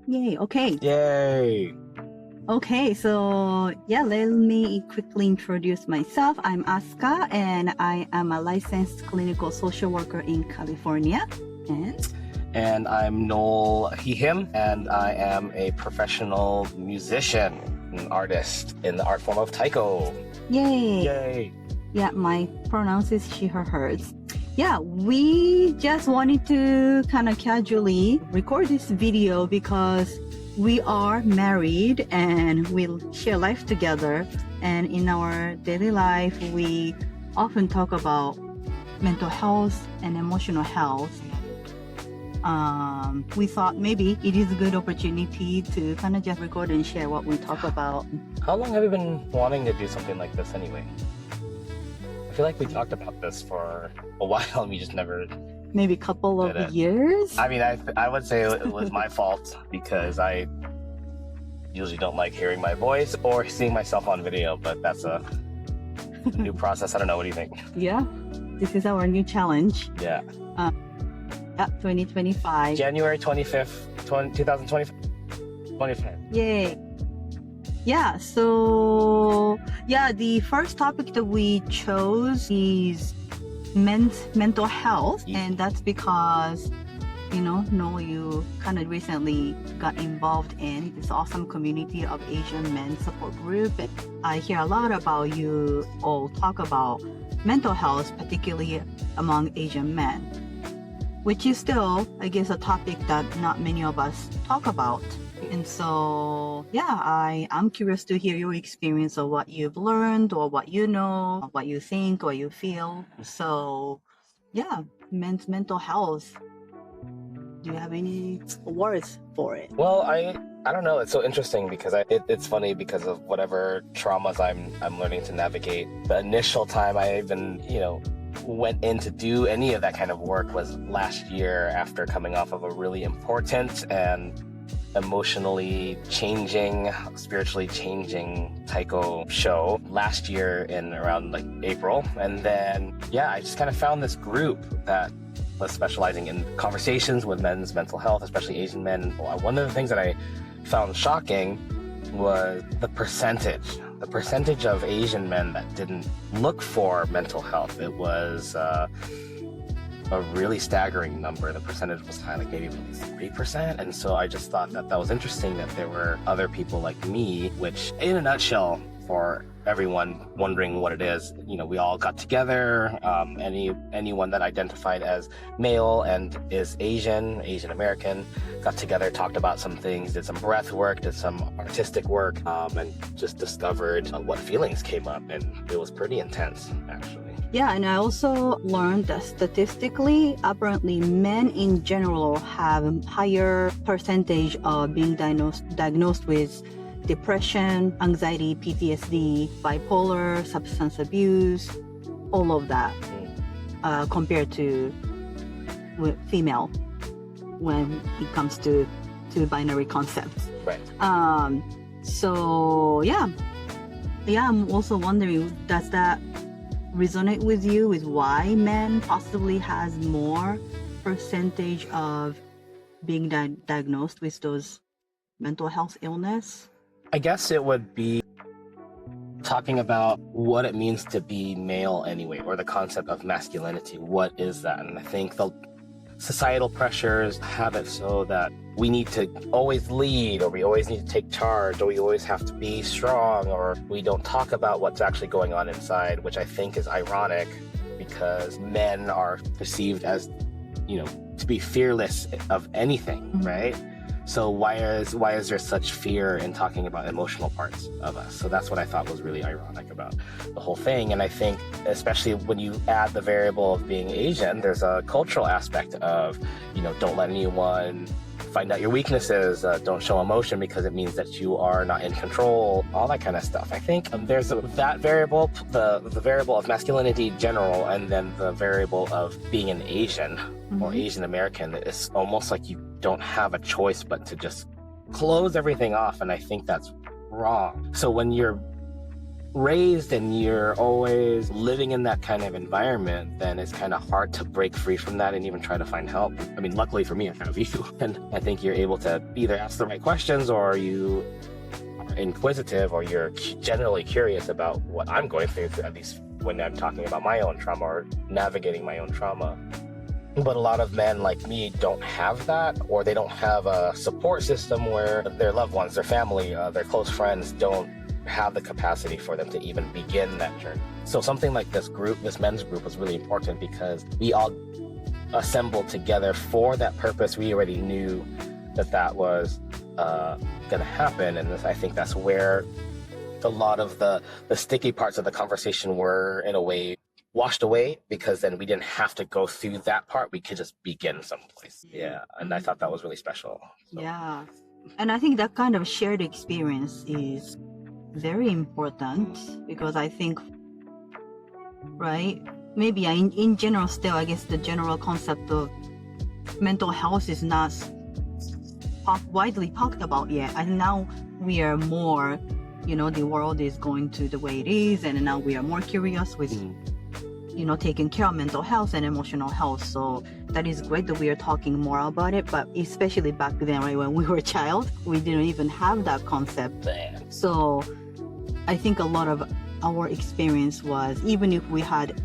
Yay. Okay. Yay! Okay. So, yeah, let me quickly introduce myself. I'm Asuka, and I am a licensed clinical social worker in California. And I'm Noel, he, him, and I am a professional musician and artist in the art form of taiko. Yay. Yay! Yeah, my pronouns is she, her, hers. Yeah, we just wanted to kind of casually record this video because we are married and we share life together. And in our daily life, we often talk about mental health and emotional health. We thought maybe it is a good opportunity to kind of just record and share what we talk about. How long have you been wanting to do something like this anyway? I feel like we talked about this for a while and we just never... Maybe a couple of years? I mean, I would say it was my fault because I usually don't like hearing my voice or seeing myself on video, but that's a new process. I don't know. What do you think? Yeah, this is our new challenge. Yeah. 2025. January 25th, 2025. 25. Yay. Yeah, so the first topic that we chose is men's mental health, and that's because Noel, you kind of recently got involved in this awesome community of Asian men support group. And I hear a lot about you all talk about mental health, particularly among Asian men, which is still, I guess, a topic that not many of us talk about. And so, I'm curious to hear your experience of what you've learned or what you know, what you think, what you feel. So, men's mental health. Do you have any words for it? Well, I don't know. It's so interesting because it's funny because of whatever traumas I'm learning to navigate. The initial time I even, went in to do any of that kind of work was last year after coming off of a really important and emotionally changing, spiritually changing taiko show last year in around like April. And then, I just kind of found this group that was specializing in conversations with men's mental health, especially Asian men. One of the things that I found shocking was the percentage of Asian men that didn't look for mental health. It was a really staggering number. The percentage was high, like maybe 3%. And so I just thought that was interesting that there were other people like me, which in a nutshell, for everyone wondering what it is, we all got together. Anyone that identified as male and is Asian American, got together, talked about some things, did some breath work, did some artistic work, and just discovered what feelings came up. And it was pretty intense, actually. Yeah, and I also learned that statistically, apparently men in general have a higher percentage of being diagnosed with depression, anxiety, PTSD, bipolar, substance abuse, all of that, compared to female when it comes to binary concepts. Right. I'm also wondering, does that resonate with you with why men possibly has more percentage of being diagnosed with those mental health illness? I guess it would be talking about what it means to be male anyway, or the concept of masculinity. What is that? And I think the societal pressures have it so that we need to always lead, or we always need to take charge, or we always have to be strong, or we don't talk about what's actually going on inside, which I think is ironic because men are perceived as, to be fearless of anything, right? So why is there such fear in talking about emotional parts of us? So that's what I thought was really ironic about the whole thing. And I think especially when you add the variable of being Asian, there's a cultural aspect of, don't let anyone find out your weaknesses, don't show emotion because it means that you are not in control, all that kind of stuff. I think there's that variable, the variable of masculinity in general, and then the variable of being an Asian or Asian American. It's almost like you don't have a choice but to just close everything off, and I think that's wrong. So when you're raised and you're always living in that kind of environment, then it's kind of hard to break free from that and even try to find help. I mean, luckily for me, I have you. And I think you're able to either ask the right questions, or you are inquisitive, or you're generally curious about what I'm going through, at least when I'm talking about my own trauma or navigating my own trauma. But a lot of men like me don't have that, or they don't have a support system where their loved ones, their family, their close friends don't have the capacity for them to even begin that journey. So something like this group, this men's group, was really important because we all assembled together for that purpose. We already knew that that was going to happen. And I think that's where a lot of the sticky parts of the conversation were, in a way, washed away, because then we didn't have to go through that part. We could just begin someplace. Yeah. And I thought that was really special. So. Yeah. And I think that kind of shared experience is very important, because I think, right, maybe in general still, I guess the general concept of mental health is not widely talked about yet. And now we are more, the world is going to the way it is, and now we are more curious with taking care of mental health and emotional health. So that is great that we are talking more about it, but especially back then, right, when we were a child, we didn't even have that concept. So I think a lot of our experience was, even if we had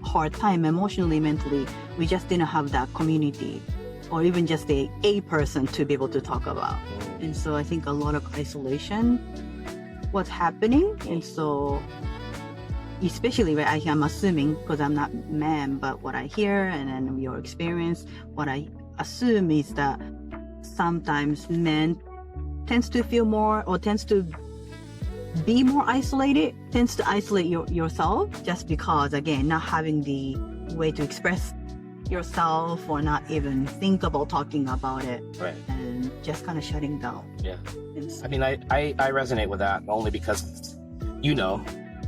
hard time emotionally, mentally, we just didn't have that community, or even just a person to be able to talk about. And so I think a lot of isolation was happening. And so especially, right, I'm assuming, because I'm not man, but what I hear and then your experience, what I assume is that sometimes men tends to feel more, or tends to be more isolated, tends to isolate yourself, just because, again, not having the way to express yourself, or not even think about talking about it, right, and just kind of shutting down. Yeah. I mean, I resonate with that, only because,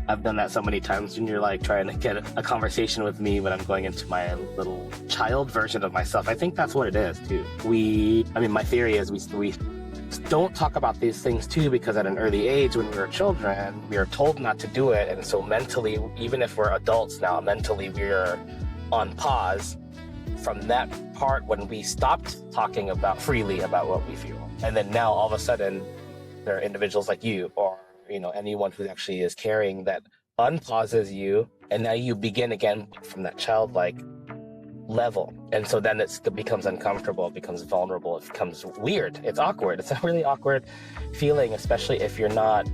I've done that so many times when you're like trying to get a conversation with me when I'm going into my little child version of myself. I think that's what it is too. My theory is we don't talk about these things too, because at an early age, when we were children, we are told not to do it. And so mentally, even if we're adults now, mentally we're on pause from that part when we stopped talking freely about what we feel. And then now all of a sudden, there are individuals like you, or anyone who actually is caring, that unpauses you, and now you begin again from that childlike level. And so then it becomes uncomfortable, it becomes vulnerable, it becomes weird, it's awkward. It's a really awkward feeling, especially if you're not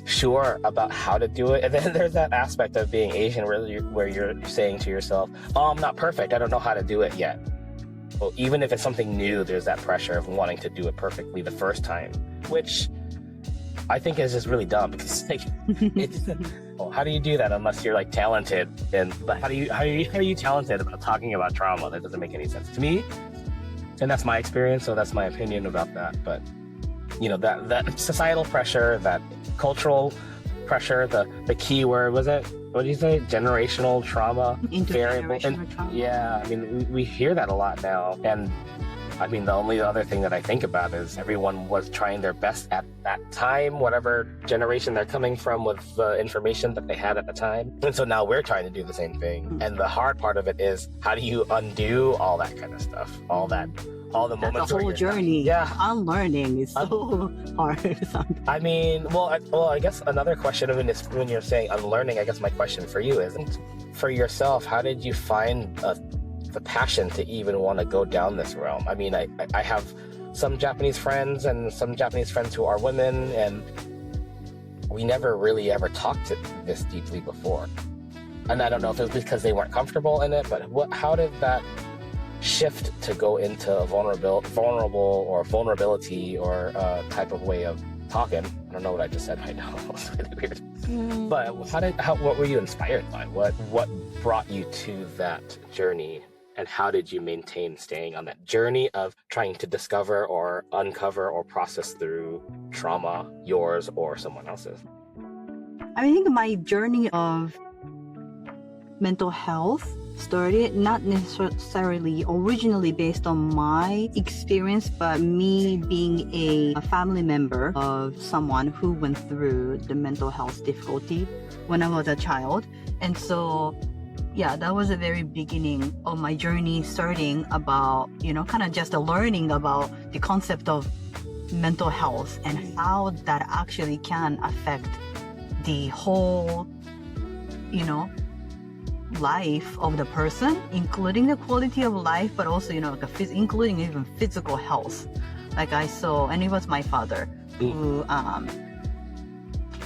sure about how to do it. And then there's that aspect of being Asian where you're saying to yourself, oh, I'm not perfect, I don't know how to do it yet. Well, even if it's something new, there's that pressure of wanting to do it perfectly the first time, which I think is just really dumb, because how do you do that unless you're like talented? But how are you talented about talking about trauma? That doesn't make any sense to me. And that's my experience, so that's my opinion about that. But that societal pressure, that cultural pressure, the key word was it? What did you say? Generational trauma, variable. Trauma. Yeah, I mean, we hear that a lot now. And I mean, the only other thing that I think about is everyone was trying their best at that time, whatever generation they're coming from, with the information that they had at the time. And so now we're trying to do the same thing. And the hard part of it is, how do you undo all that kind of stuff? All the moments. The whole journey. Yeah. Unlearning is so hard sometimes. I mean, I guess another question is, when you're saying unlearning, I guess my question for you isn't, for yourself, how did you find the passion to even want to go down this realm? I mean, I have some Japanese friends and some Japanese friends who are women, and we never really ever talked this deeply before. And I don't know if it was because they weren't comfortable in it, but how did that shift to go into a vulnerability or type of way of talking? I don't know what I just said right now. It's really weird. But what were you inspired by? What brought you to that journey? And how did you maintain staying on that journey of trying to discover or uncover or process through trauma, yours or someone else's? I think my journey of mental health started, not necessarily originally based on my experience, but me being a family member of someone who went through the mental health difficulty when I was a child. And so, yeah, that was the very beginning of my journey, starting about, kind of just learning about the concept of mental health and how that actually can affect the whole, life of the person, including the quality of life, but also, including even physical health. Like I saw, and it was my father who,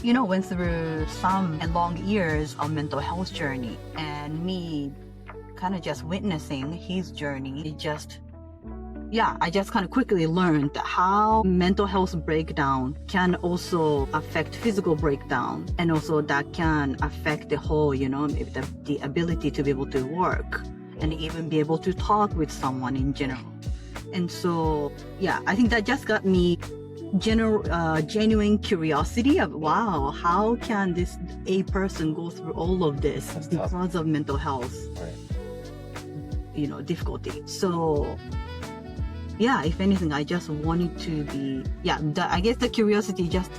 went through some long years of mental health journey, and me kind of just witnessing his journey. I just kind of quickly learned how mental health breakdown can also affect physical breakdown, and also that can affect the whole, the ability to be able to work and even be able to talk with someone in general. And so, I think that just got me genuine curiosity of, wow, how can a person go through all of this because of mental health, difficulty. So, if anything, I just wanted to be, I guess the curiosity just,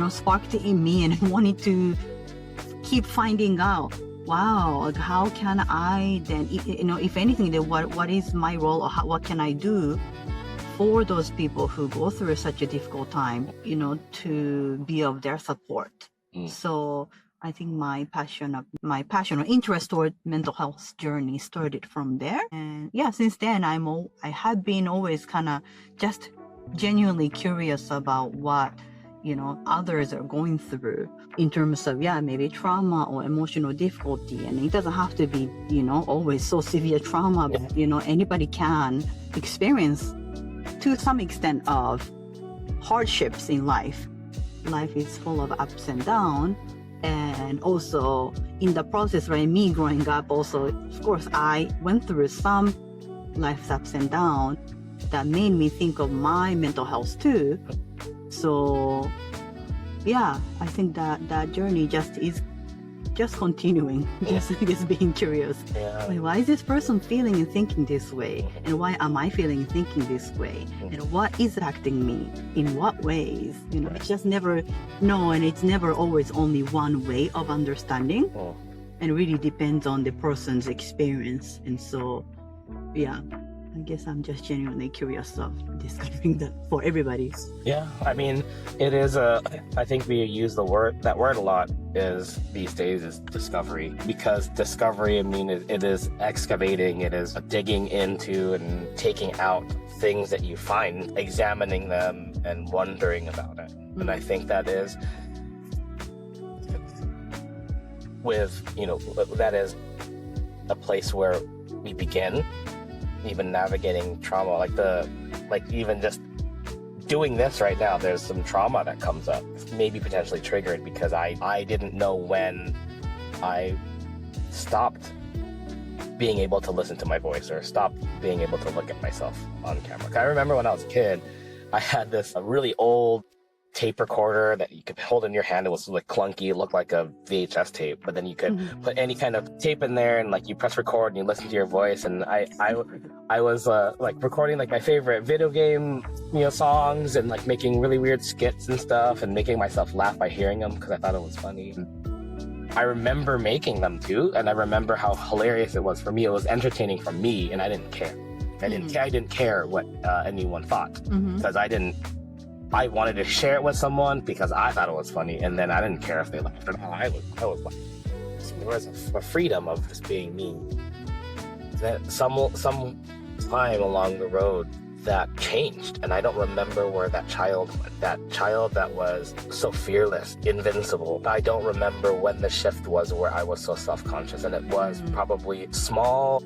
sparked in me, and I wanted to keep finding out, wow, like how can I then, if anything, then what is my role, or what can I do for those people who go through such a difficult time, to be of their support. So I think my passion or interest toward mental health journey started from there. And since then I have been always kind of just genuinely curious about what, others are going through in terms of, maybe trauma or emotional difficulty. And it doesn't have to be, always so severe trauma, but, anybody can experience to some extent of hardships in life. Life is full of ups and downs. And also in the process, right, me growing up also, of course, I went through some life's ups and downs that made me think of my mental health too. So, I think that journey just is just continuing, just being curious. Like, why is this person feeling and thinking this way? And why am I feeling and thinking this way? And what is affecting me? In what ways? It's just never, and it's never always only one way of understanding. And it really depends on the person's experience. And so, I guess I'm just genuinely curious of discovering that for everybody. Yeah, I mean, it is I think we use that word a lot these days is discovery, because discovery, I mean, it is excavating, it is digging into and taking out things that you find, examining them and wondering about it. And I think that is that is a place where we begin. Even navigating trauma, like even just doing this right now, there's some trauma that comes up, maybe potentially triggered because I didn't know when I stopped being able to listen to my voice or stopped being able to look at myself on camera. I remember when I was a kid, I had this really old tape recorder that you could hold in your hand. It was like clunky, it looked like a VHS tape, but then you could put any kind of tape in there and like you press record and you listen to your voice. And I was like recording like my favorite video game, songs, and like making really weird skits and stuff and making myself laugh by hearing them because I thought it was funny. I remember making them too, and I remember how hilarious it was for me. It was entertaining for me, and I didn't care. I didn't care what anyone thought, because I wanted to share it with someone because I thought it was funny, and then I didn't care if they laughed or not. I was like, so there was a freedom of just being me. That some time along the road that changed, and I don't remember where that child went. That child that was so fearless, invincible. I don't remember when the shift was where I was so self-conscious, and it was probably small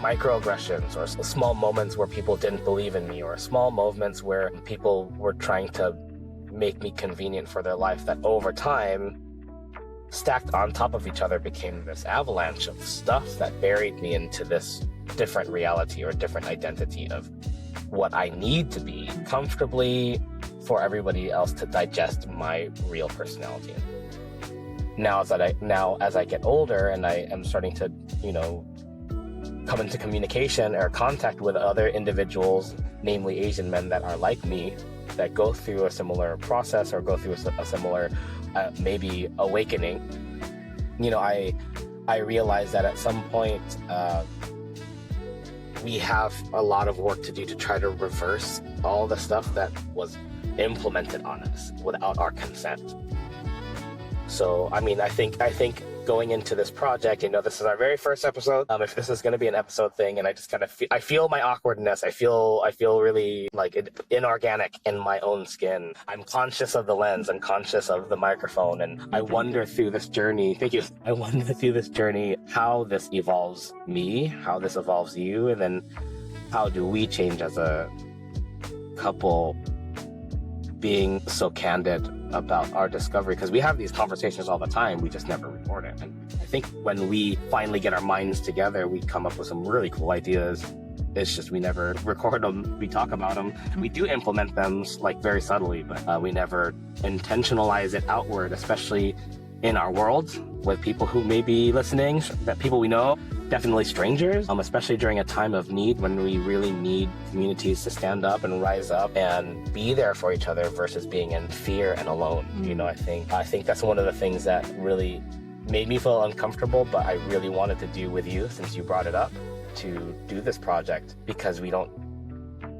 microaggressions or small moments where people didn't believe in me, or small moments where people were trying to make me convenient for their life, that over time, stacked on top of each other, became this avalanche of stuff that buried me into this different reality or different identity of what I need to be comfortably for everybody else to digest my real personality. now as I get older and I am starting to, you know, come into communication or contact with other individuals, namely Asian men that are like me, that go through a similar process or go through a similar maybe awakening, you know, I realize that at some point we have a lot of work to do to try to reverse all the stuff that was implemented on us without our consent. So, I mean, I think going into this project, you know, this is our very first episode. If this is going to be an episode thing, and I just kind of I feel my awkwardness. I feel really like inorganic in my own skin. I'm conscious of the lens. I'm conscious of the microphone, and I wonder through this journey. Thank you. I wonder through this journey how this evolves me, how this evolves you, and then how do we change as a couple, being so candid about our discovery, because we have these conversations all the time, we just never record it. And I think when we finally get our minds together, we come up with some really cool ideas. It's just we never record them. We talk about them. We do implement them like very subtly, but we never intentionalize it outward, especially in our world with people who may be listening, that people we know, definitely strangers, especially during a time of need when we really need communities to stand up and rise up and be there for each other versus being in fear and alone. You know, I think that's one of the things that really made me feel uncomfortable, but I really wanted to do with you since you brought it up, to do this project, because we don't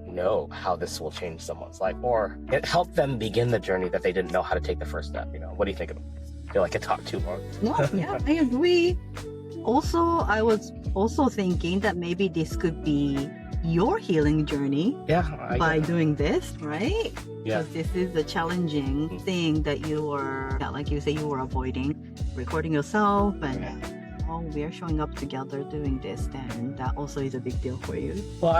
know how this will change someone's life or it help them begin the journey that they didn't know how to take the first step. You know, what do you think of it? I feel like I talked too long. No, yeah, I agree. Also, I was also thinking that maybe this could be your healing journey by doing this, right? Yeah. Because this is a challenging thing that you were, like you say, you were avoiding, recording yourself, and we are showing up together doing this, then that also is a big deal for you. Well,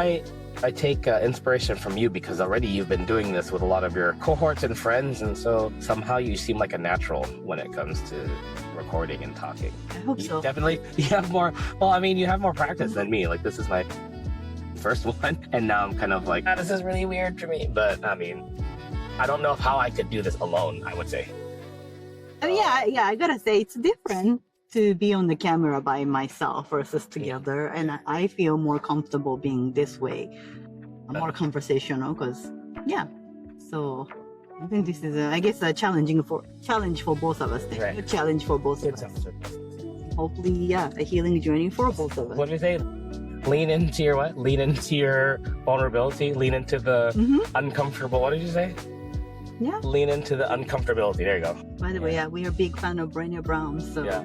I take inspiration from you because already you've been doing this with a lot of your cohorts and friends, and so somehow you seem like a natural when it comes to recording and talking. I hope so. Definitely, you have more, well, I mean, you have more practice than me. Like, this is my first one, and now I'm kind of like, this is really weird for me. But, I mean, I don't know how I could do this alone, I would say. Yeah, I gotta say, it's different to be on the camera by myself versus together, and I feel more comfortable being this way, more conversational, because so I think this is I guess a challenge for both of us. Right. A challenge for both of us. Hopefully, a healing journey for both of us. What do you say? Lean into your what? Lean into your vulnerability. Lean into the uncomfortable. What did you say? Yeah. Lean into the uncomfortability. There you go. By the way, we are a big fan of Brené Brown, so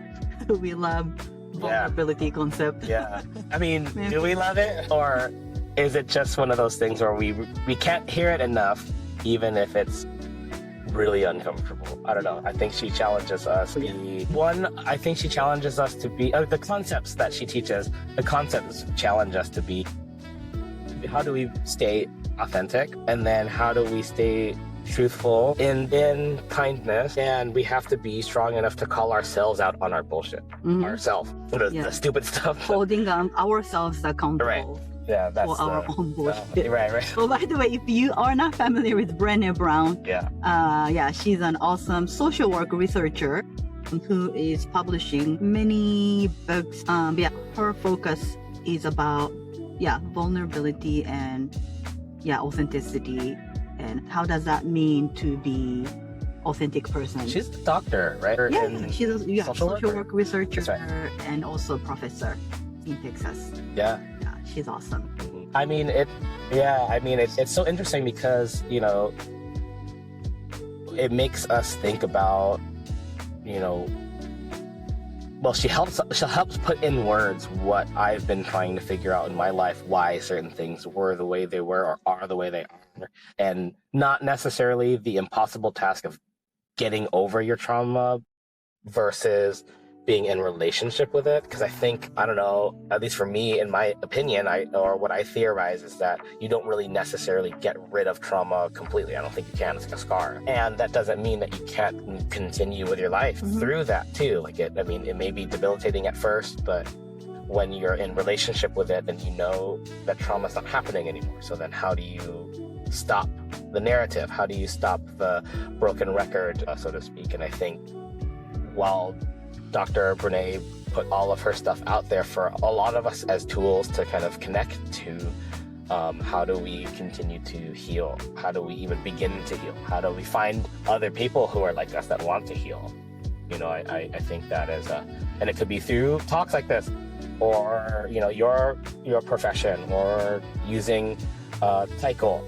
we love vulnerability concept. Yeah. I mean, do we love it, or is it just one of those things where we can't hear it enough, even if it's really uncomfortable? I don't know. I think she challenges us to be I think she challenges us to be the concepts that she teaches. The concepts challenge us to be. How do we stay authentic, and then how do we stay truthful in kindness, and we have to be strong enough to call ourselves out on our bullshit, ourselves, the stupid stuff, holding ourselves accountable. Right. Yeah, that's for our own bullshit. Right. Well, by the way, if you are not familiar with Brené Brown, she's an awesome social work researcher who is publishing many books. Her focus is about vulnerability and authenticity. And how does that mean to be authentic person? She's a doctor, right? She's a social work researcher, right. And also a professor in Texas. Yeah, she's awesome. I mean, it's so interesting because, you know, it makes us think about, you know, well, she helps put in words what I've been trying to figure out in my life, why certain things were the way they were or are the way they are, and not necessarily the impossible task of getting over your trauma versus being in relationship with it. Because I think, I don't know, at least for me, in my opinion, or what I theorize is that you don't really necessarily get rid of trauma completely. I don't think you can. It's like a scar. And that doesn't mean that you can't continue with your life through that too. Like it may be debilitating at first, but when you're in relationship with it, then you know that trauma's not happening anymore. So then how do you stop the narrative? How do you stop the broken record, so to speak? And I think while Dr. Brene put all of her stuff out there for a lot of us as tools to kind of connect to how do we continue to heal? How do we even begin to heal? How do we find other people who are like us that want to heal? You know, I think that is and it could be through talks like this, or, you know, your profession, or using taiko,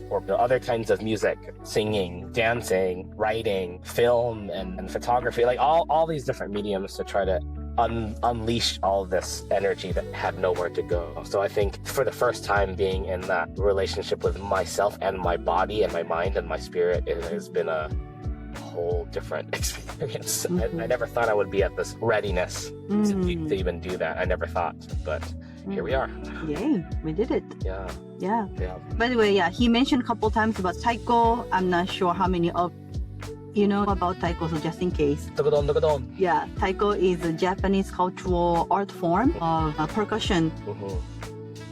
or other kinds of music, singing, dancing, writing, film, and photography, like all these different mediums to try to unleash all this energy that had nowhere to go. So I think for the first time being in that relationship with myself and my body and my mind and my spirit, it has been a whole different experience. I never thought I would be at this readiness to even do that. I never thought, but here we are. Yay, we did it. Yeah. By the way, he mentioned a couple times about taiko. I'm not sure how many of you know about taiko, so just in case. Dogodon. Yeah, taiko is a Japanese cultural art form of percussion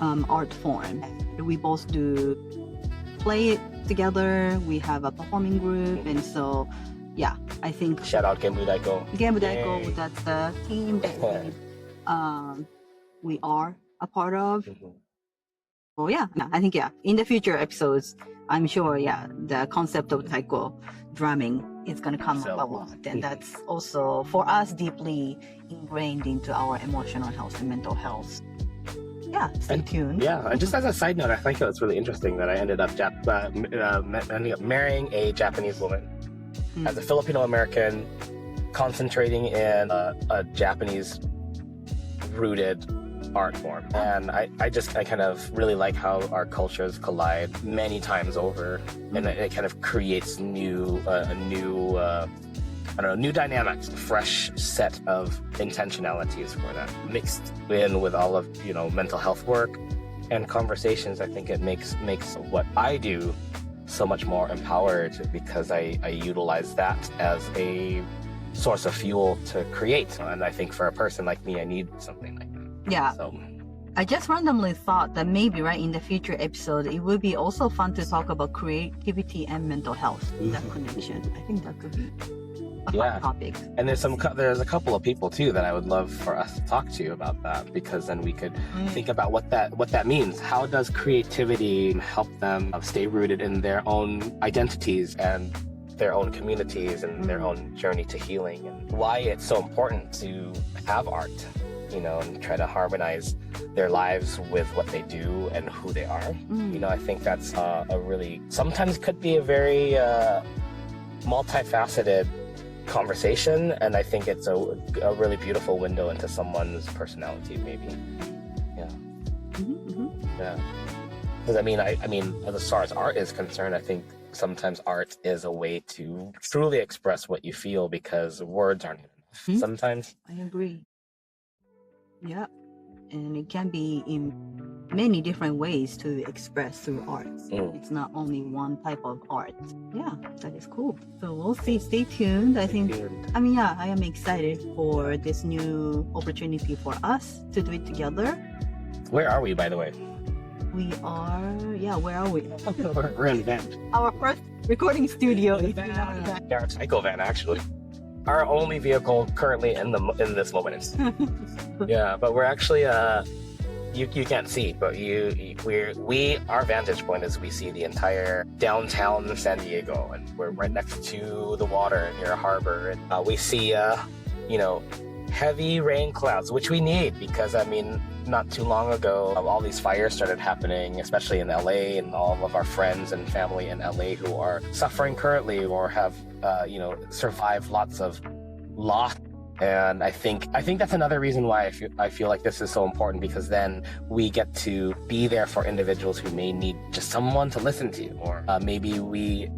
art form. We both do play it together. We have a performing group, and so I think shout out Genbu Daiko. That's the team that we are a part of. Oh I think in the future episodes, I'm sure the concept of taiko drumming is going to come up a lot, and that's also for us deeply ingrained into our emotional health and mental health. Stay tuned. And just as a side note, I think it's really interesting that I ended up marrying a Japanese woman as a Filipino American, concentrating in a Japanese rooted art form. And I kind of really like how our cultures collide many times over, and it kind of creates new dynamics, a fresh set of intentionalities for that. Mixed in with all of, you know, mental health work and conversations, I think it makes what I do so much more empowered, because I utilize that as a source of fuel to create. And I think for a person like me, I need something like that. So I just randomly thought that maybe in the future episode, it would be also fun to talk about creativity and mental health, that connection. I think that could be a fun topic. And there's a couple of people too that I would love for us to talk to about that, because then we could think about what that means. How does creativity help them stay rooted in their own identities and their own communities and their own journey to healing, and why it's so important to have art, you know, and try to harmonize their lives with what they do and who they are. You know, I think that's a really, sometimes could be a very multifaceted conversation, and I think it's a really beautiful window into someone's personality, maybe. Because I mean, as far as art is concerned, I think sometimes art is a way to truly express what you feel, because words aren't enough sometimes. I agree. And it can be in many different ways to express through art. It's not only one type of art. That is cool. So we'll see. Stay tuned. I am excited for this new opportunity for us to do it together. Where are we, by the way? We are, where are we? We're in van. Our first recording studio is our cycle van, actually. Our only vehicle currently in this moment. But we're actually you can't see, but our vantage point is we see the entire downtown San Diego, and we're right next to the water near a harbor, and we see heavy rain clouds, which we need, because not too long ago, all these fires started happening, especially in LA, and all of our friends and family in LA who are suffering currently, or have, survived lots of loss. And I think that's another reason why I feel like this is so important, because then we get to be there for individuals who may need just someone to listen to, or maybe we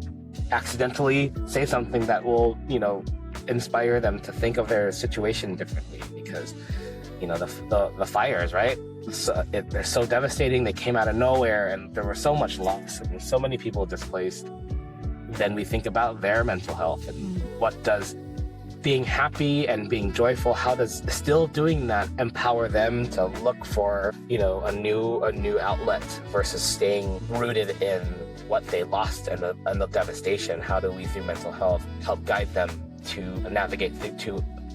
accidentally say something that will, inspire them to think of their situation differently, because the fires, right? They're so devastating. They came out of nowhere, and there was so much loss and so many people displaced. Then we think about their mental health, and what does being happy and being joyful, how does still doing that empower them to look for, a new outlet, versus staying rooted in what they lost and the devastation? How do we, through mental health, help guide them to navigate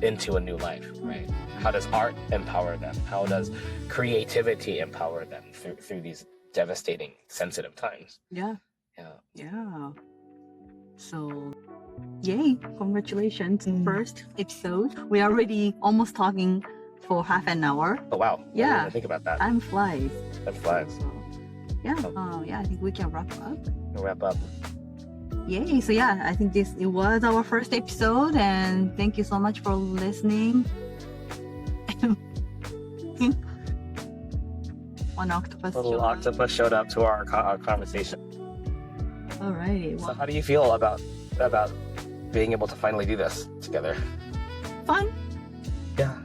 into a new life, right? How does art empower them? How does creativity empower them through these devastating, sensitive times? Yeah. Yeah. Yeah. So, yay! Congratulations. First episode. We are already almost talking for half an hour. Oh wow. I didn't even think about that. Time flies. That flies. So, yeah, I think we can wrap up. We'll wrap up. Yay! So yeah, I think it was our first episode, and thank you so much for listening. One octopus. Little octopus showed up to our conversation. Alrighty. So how do you feel about being able to finally do this together? Fun. Yeah.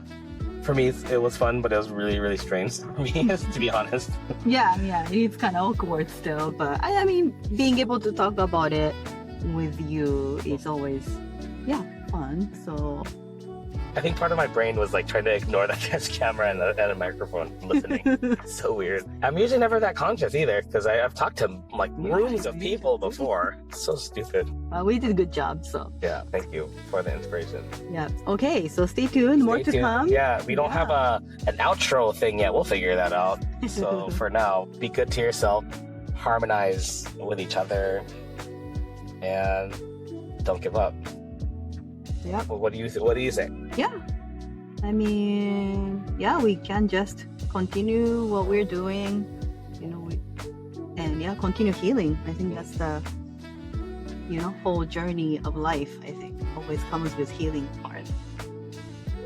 For me, it was fun, but it was really, really strange for me, to be honest. Yeah, it's kind of awkward still, but I mean, being able to talk about it with you is always, fun. So I think part of my brain was like trying to ignore that there's a camera and a microphone listening. It's so weird. I'm usually never that conscious either, because I've talked to like rooms of people before. It's so stupid. We did a good job, so. Yeah, thank you for the inspiration. Yeah. Okay, so stay tuned. More to come. Yeah, we don't have an outro thing yet. We'll figure that out. So for now, be good to yourself, harmonize with each other, and don't give up. Yeah. Well, what do you say? Yeah. I mean, we can just continue what we're doing, and continue healing. I think that's the, whole journey of life. I think always comes with healing part.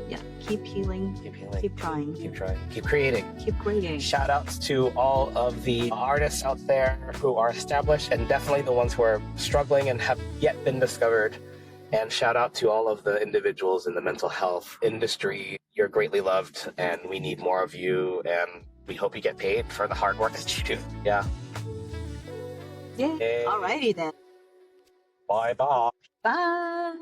Yeah. Keep healing. Keep healing. Keep trying. Keep trying. Keep creating. Keep creating. Shout outs to all of the artists out there who are established, and definitely the ones who are struggling and have yet been discovered. And shout out to all of the individuals in the mental health industry. You're greatly loved, and we need more of you, and we hope you get paid for the hard work that you do. Yeah. Yeah. Alrighty then. Bye-bye. Bye.